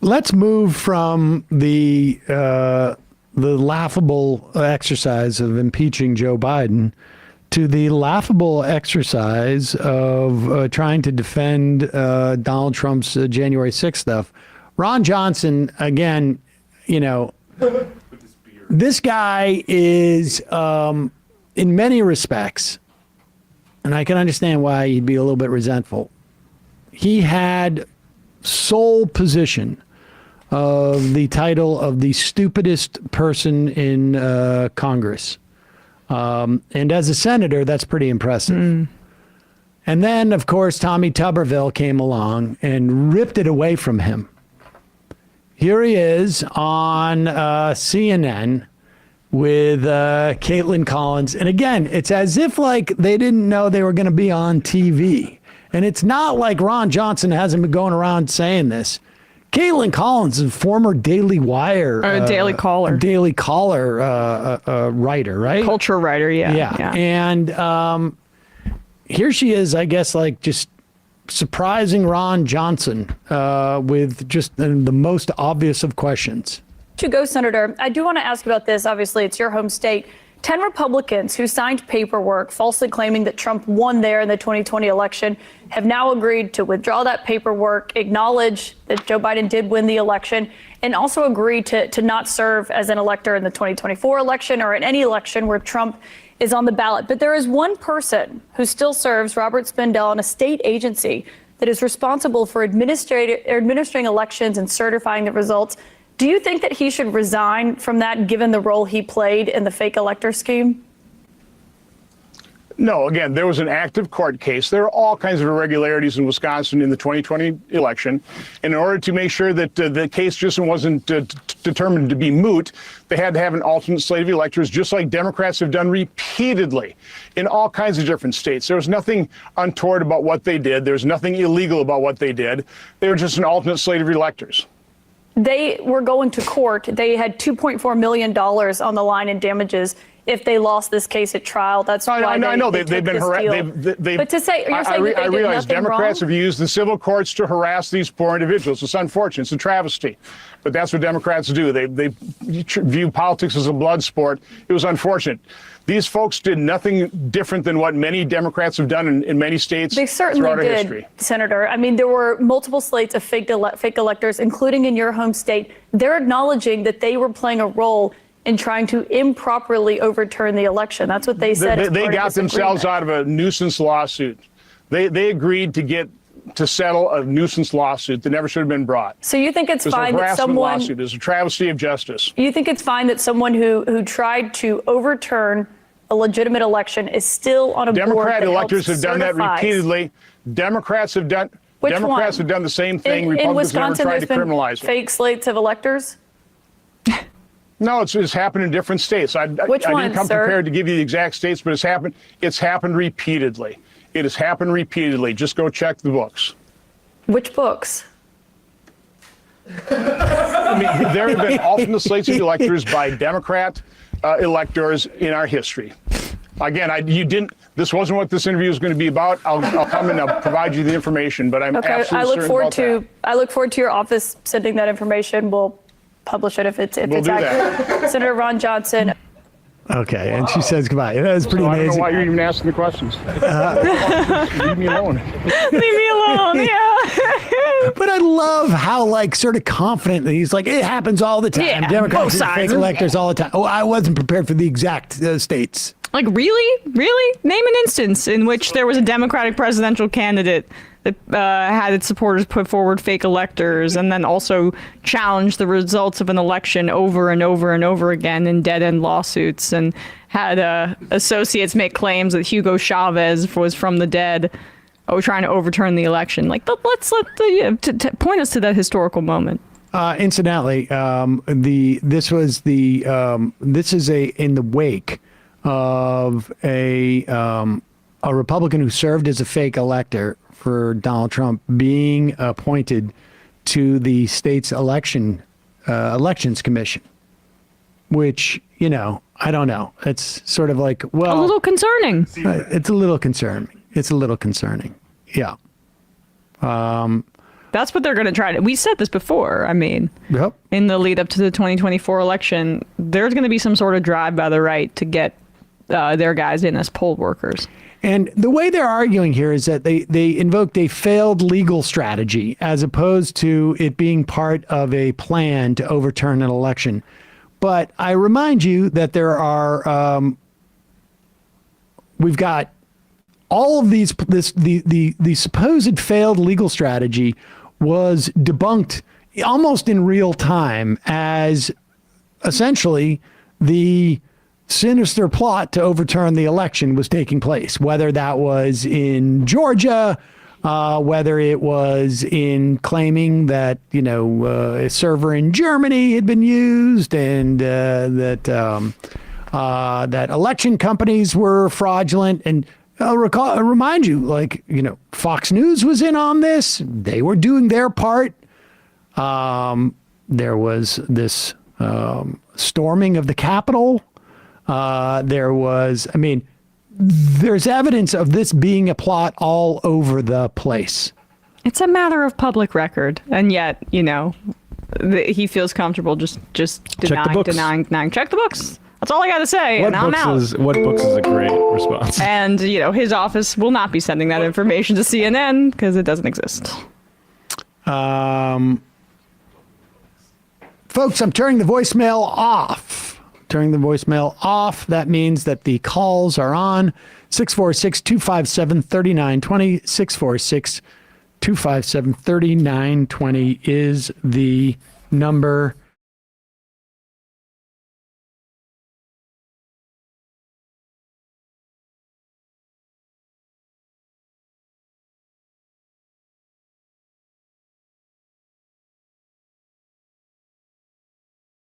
let's move from the laughable exercise of impeaching Joe Biden to the laughable exercise of trying to defend Donald Trump's January 6th stuff. Ron Johnson, again, this guy is, in many respects, and I can understand why he'd be a little bit resentful, he had sole position of the title of the stupidest person in Congress. And as a senator, that's pretty impressive. And then, of course, Tommy Tuberville came along and ripped it away from him. Here he is on CNN with Caitlin Collins. And again, it's as if like they didn't know they were going to be on TV. And it's not like Ron Johnson hasn't been going around saying this. Caitlin Collins is a former Daily Wire. Daily Caller. Daily Caller writer, right? Culture writer, yeah. And here she is, I guess, like just surprising Ron Johnson with just the most obvious of questions. To go, Senator, I do want to ask about this. Obviously, it's your home state. 10 Republicans who signed paperwork falsely claiming that Trump won there in the 2020 election have now agreed to withdraw that paperwork, acknowledge that Joe Biden did win the election, and also agree to not serve as an elector in the 2024 election or in any election where Trump is on the ballot. But there is one person who still serves, Robert Spindell, in a state agency that is responsible for administering elections and certifying the results. Do you think that he should resign from that, given the role he played in the fake elector scheme? No, again, there was an active court case. There are all kinds of irregularities in Wisconsin in the 2020 election. And in order to make sure that the case just wasn't determined to be moot, they had to have an alternate slate of electors, just like Democrats have done repeatedly in all kinds of different states. There was nothing untoward about what they did. There was nothing illegal about what they did. They were just an alternate slate of electors. They were going to court. They had $2.4 million on the line in damages if they lost this case at trial. That's why I know they've been harassed. But to say, you're saying that they I did realize nothing Democrats wrong? have used the civil courts to harass these poor individuals. It's unfortunate. It's a travesty. But that's what Democrats do. They view politics as a blood sport. It was unfortunate. These folks did nothing different than what many Democrats have done in many states They certainly throughout our did, history. Senator. I mean, there were multiple slates of fake electors, including in your home state. They're acknowledging that they were playing a role in trying to improperly overturn the election. That's what they said. They got themselves out of a nuisance lawsuit. They agreed to settle a nuisance lawsuit that never should have been brought. So you think it's fine that someone... Lawsuit. It was a travesty of justice. You think it's fine that someone who tried to overturn a legitimate election is still on a board that Democrat electors have done that certifies. Repeatedly. Democrats have done the same thing. In Republicans Wisconsin, never tried to there's been criminalize it. fake slates of electors? No, it's happened in different states. I didn't come prepared to give you the exact states, but it's happened repeatedly. It has happened repeatedly. Just go check the books. Which books? I mean, there have been alternate slates of electors by Democrat electors in our history. Again, you didn't. This wasn't what this interview was going to be about. I'll come and I'll provide you the information, but I'm absolutely certain about that. I look forward to your office sending that information. We'll publish it if it's accurate. Senator Ron Johnson. Okay, and she says goodbye. That was pretty amazing. I don't know why you're even asking the questions. Leave me alone. Leave me alone, yeah. But I love how, like, sort of confident that he's like, it happens all the time. Yeah, Democrats both are fake sides. electors all the time. Oh, I wasn't prepared for the exact states. Like, really? Really? Name an instance in which there was a Democratic presidential candidate that had its supporters put forward fake electors and then also challenged the results of an election over and over and over again in dead-end lawsuits and had associates make claims that Hugo Chavez was from the dead, trying to overturn the election. Like, let's point us to that historical moment. Incidentally, this is in the wake of a Republican who served as a fake elector for Donald Trump being appointed to the state's elections commission, which, I don't know. It's sort of like, well, A little concerning. It's a little concerning. Yeah. That's what they're going to try to. We said this before. I mean, Yep. in the lead up to the 2024 election, there's going to be some sort of drive by the right to get their guys in as poll workers. And the way they're arguing here is that they invoked a failed legal strategy as opposed to it being part of a plan to overturn an election. But I remind you that there are, we've got all of these, the supposed failed legal strategy was debunked almost in real time as essentially the sinister plot to overturn the election was taking place, whether that was in Georgia, whether it was in claiming that, a server in Germany had been used and that election companies were fraudulent. And I'll remind you, Fox News was in on this. They were doing their part. There was this storming of the Capitol. There's evidence of this being a plot all over the place. It's a matter of public record, and yet, he feels comfortable just denying. Check the books. That's all I got to say, and I'm out. What books is a great response. And, his office will not be sending that information to CNN because it doesn't exist. Folks, I'm turning the voicemail off. That means that the calls are on. 646-257-3920. 646-257-3920 is the number